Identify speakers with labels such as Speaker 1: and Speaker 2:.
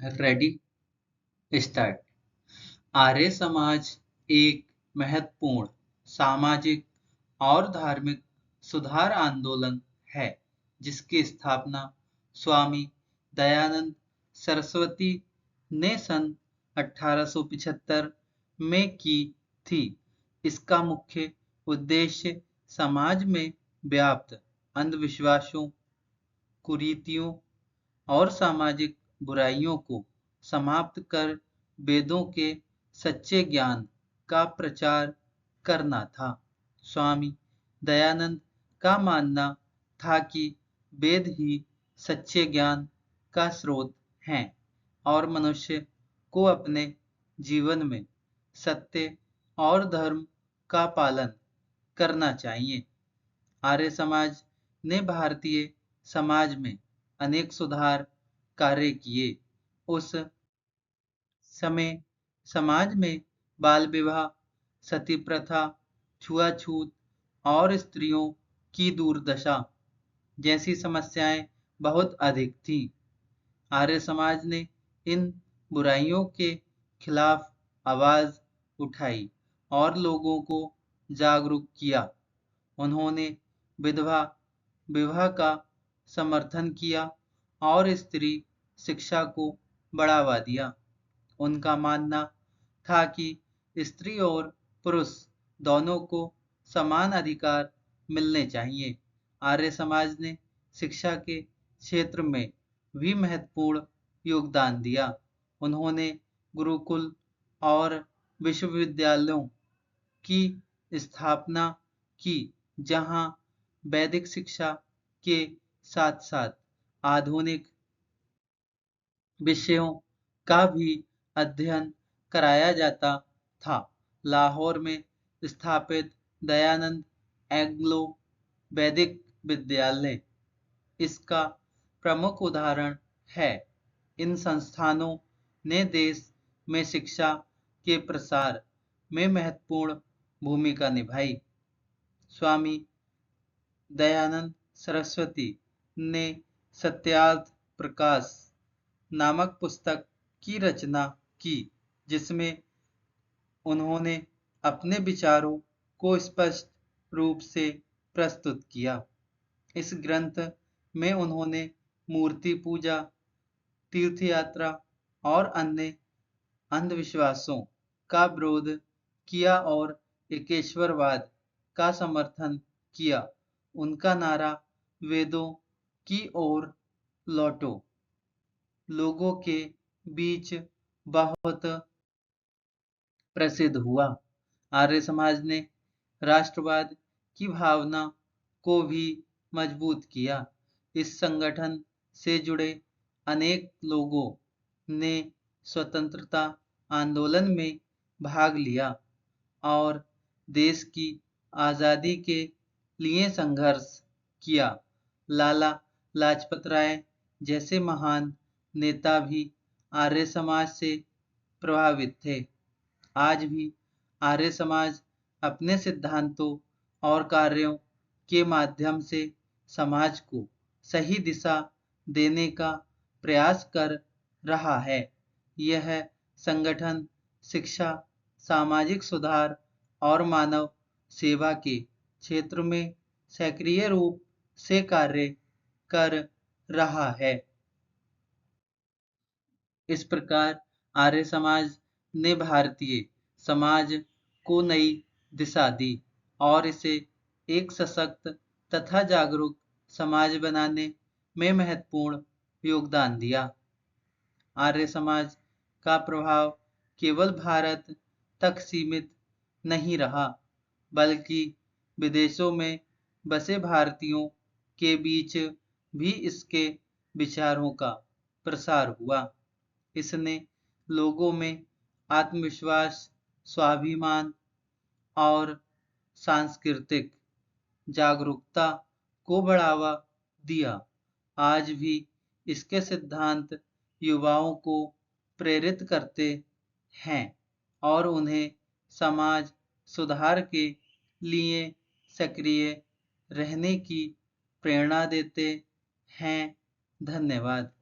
Speaker 1: Ready start. Arya Samaj एक महत्वपूर्ण सामाजिक और धार्मिक सुधार आंदोलन है जिसकी स्थापना स्वामी दयानंद सरस्वती ने सन 1875 में की थी। इसका मुख्य उद्देश्य समाज में व्याप्त अंधविश्वासों, कुरीतियों और सामाजिक बुराइयों को समाप्त कर वेदों के सच्चे ज्ञान का प्रचार करना था। स्वामी दयानंद का मानना था कि वेद ही सच्चे ज्ञान का स्रोत हैं और मनुष्य को अपने जीवन में सत्य और धर्म का पालन करना चाहिए। आर्य समाज ने भारतीय समाज में अनेक सुधार कार्य किए। उस समय समाज में बाल विवाह, सती प्रथा, छुआछूत और स्त्रियों की दुर्दशा जैसी समस्याएं बहुत अधिक थीं। आर्य समाज ने इन बुराइयों के खिलाफ आवाज उठाई और लोगों को जागरूक किया। उन्होंने विधवा विवाह का समर्थन किया और स्त्री शिक्षा को बढ़ावा दिया। उनका मानना था कि स्त्री और पुरुष दोनों को समान अधिकार मिलने चाहिए। आर्य समाज ने शिक्षा के क्षेत्र में भी महत्वपूर्ण योगदान दिया। उन्होंने गुरुकुल और विश्वविद्यालयों की स्थापना की, जहां वैदिक शिक्षा के साथ-साथ आधुनिक विषयों का भी अध्ययन कराया जाता था। लाहौर में स्थापित दयानंद एंग्लो वैदिक विद्यालय इसका प्रमुख उदाहरण है। इन संस्थानों ने देश में शिक्षा के प्रसार में महत्वपूर्ण भूमिका निभाई। स्वामी दयानंद सरस्वती ने सत्यार्थ प्रकाश नामक पुस्तक की रचना की, जिसमें उन्होंने अपने विचारों को स्पष्ट रूप से प्रस्तुत किया। इस ग्रंथ में उन्होंने मूर्ति पूजा, तीर्थयात्रा और अन्य अंधविश्वासों का विरोध किया और एकेश्वरवाद का समर्थन किया। उनका नारा वेदों की ओर लौटो लोगों के बीच बहुत प्रसिद्ध हुआ। आर्य समाज ने राष्ट्रवाद की भावना को भी मजबूत किया। इस संगठन से जुड़े अनेक लोगों ने स्वतंत्रता आंदोलन में भाग लिया और देश की आज़ादी के लिए संघर्ष किया। लाला लाजपत राय जैसे महान नेता भी आर्य समाज से प्रभावित थे। आज भी आर्य समाज अपने सिद्धांतों और कार्यों के माध्यम से समाज को सही दिशा देने का प्रयास कर रहा है। यह संगठन शिक्षा, सामाजिक सुधार और मानव सेवा के क्षेत्र में सक्रिय रूप से कार्य कर रहा है। इस प्रकार आर्य समाज ने भारतीय समाज को नई दिशा दी और इसे एक सशक्त तथा जागरूक समाज बनाने में महत्वपूर्ण योगदान दिया। आर्य समाज का प्रभाव केवल भारत तक सीमित नहीं रहा, बल्कि विदेशों में बसे भारतीयों के बीच भी इसके विचारों का प्रसार हुआ। इसने लोगों में आत्मविश्वास, स्वाभिमान और सांस्कृतिक जागरूकता को बढ़ावा दिया। आज भी इसके सिद्धांत युवाओं को प्रेरित करते हैं और उन्हें समाज सुधार के लिए सक्रिय रहने की प्रेरणा देते हैं। धन्यवाद।